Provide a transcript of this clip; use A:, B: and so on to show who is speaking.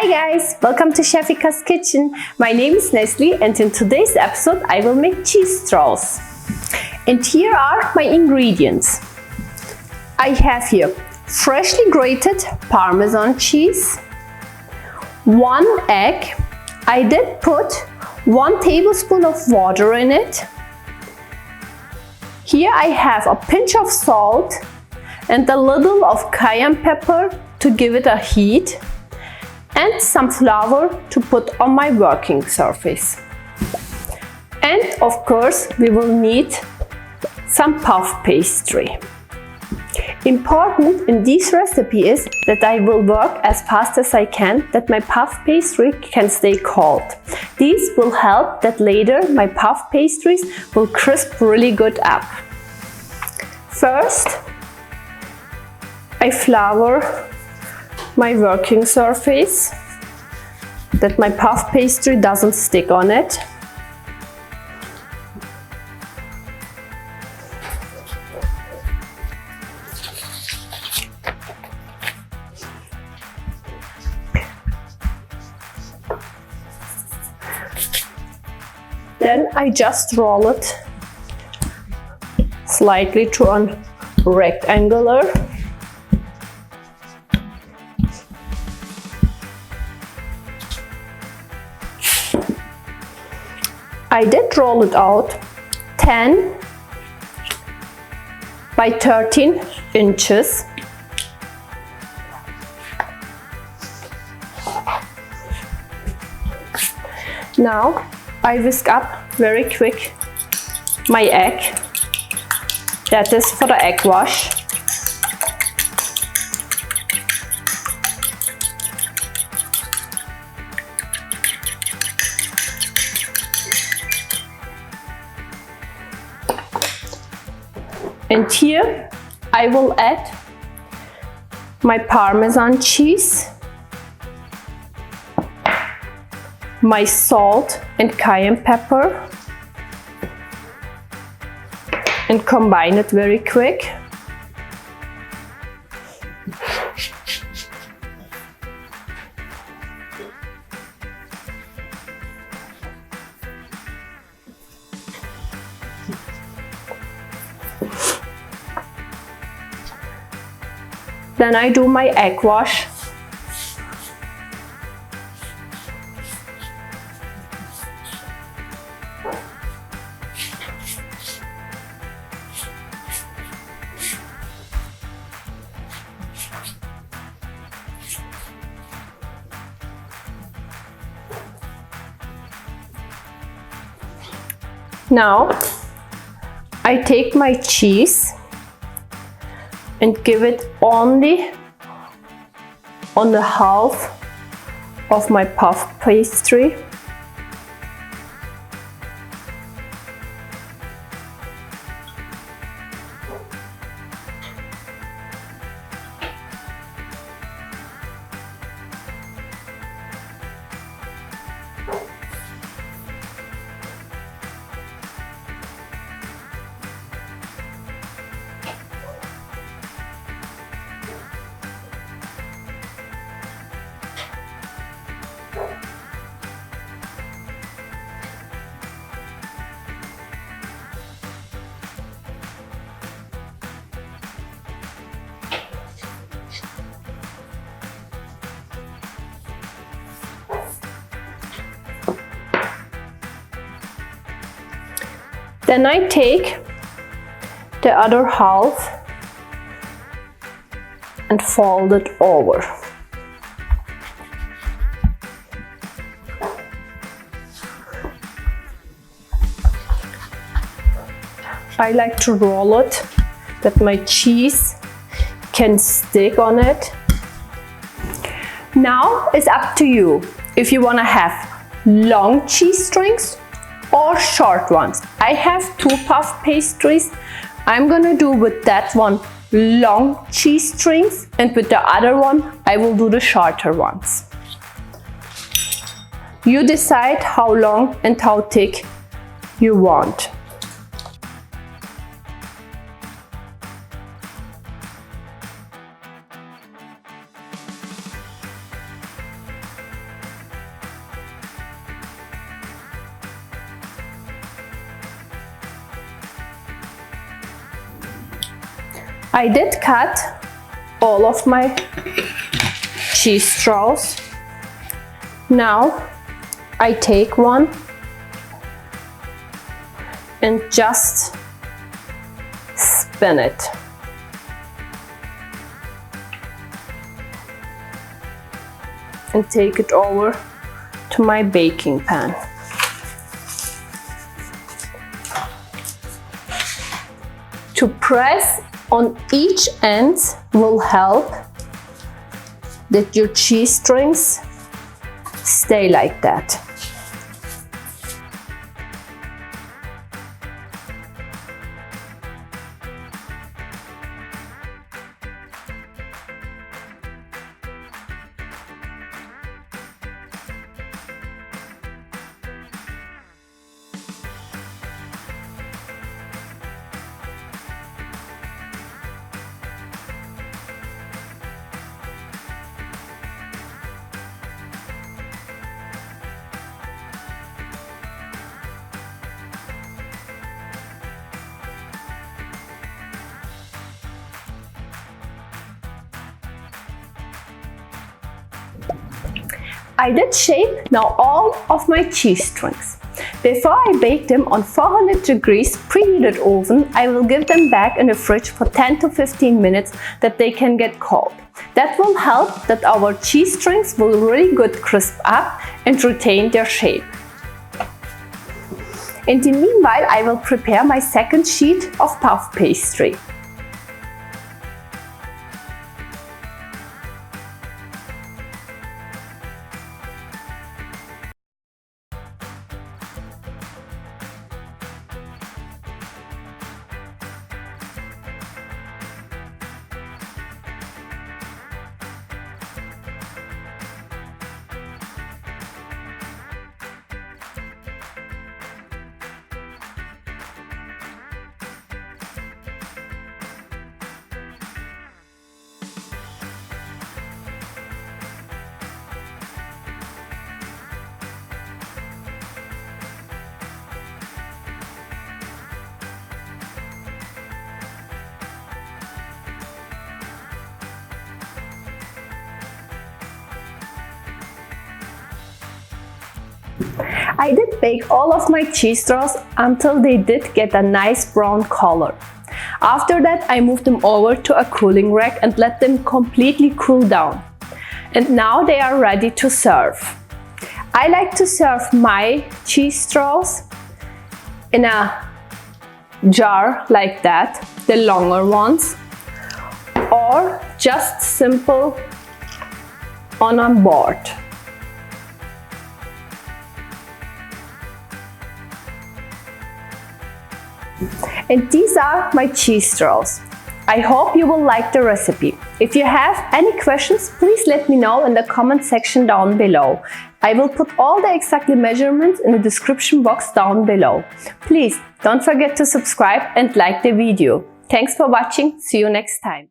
A: Hi guys, welcome to Chefika's kitchen. My name is Nestle and in today's episode I will make cheese straws. And here are my ingredients. I have here freshly grated Parmesan cheese, 1 egg. I did put 1 tablespoon of water in it. Here I have a pinch of salt and a little of cayenne pepper to give it a heat, and some flour to put on my working surface. And of course we will need some puff pastry. Important in this recipe is that I will work as fast as I can, that my puff pastry can stay cold. This will help that later my puff pastries will crisp really good up. First, I flour my working surface, that my puff pastry doesn't stick on it. Then I just roll it slightly to a rectangular. I did roll it out 10 by 13 inches. Now I whisk up very quick my egg. That is for the egg wash. And here I will add my Parmesan cheese, my salt and cayenne pepper, and combine it very quick. Then I do my egg wash. Now I take my cheese and give it only on the half of my puff pastry. Then I take the other half and fold it over. I like to roll it, that my cheese can stick on it. Now it's up to you if you want to have long cheese strings or short ones. I have 2 puff pastries. I'm gonna do with that one long cheese strings, and with the other one I will do the shorter ones. You decide how long and how thick you want. I did cut all of my cheese straws. Now I take one and just spin it. And take it over to my baking pan. To press on each end will help that your cheese strings stay like that. I did shape now all of my cheese strings. Before I bake them on 400 degrees preheated oven, I will give them back in the fridge for 10 to 15 minutes that they can get cold. That will help that our cheese strings will really good crisp up and retain their shape. In the meanwhile, I will prepare my second sheet of puff pastry. I did bake all of my cheese straws until they did get a nice brown color. After that, I moved them over to a cooling rack and let them completely cool down. And now they are ready to serve. I like to serve my cheese straws in a jar like that, the longer ones, or just simple on a board. And these are my cheese straws. I hope you will like the recipe. If you have any questions, please let me know in the comment section down below. I will put all the exact measurements in the description box down below. Please don't forget to subscribe and like the video. Thanks for watching. See you next time.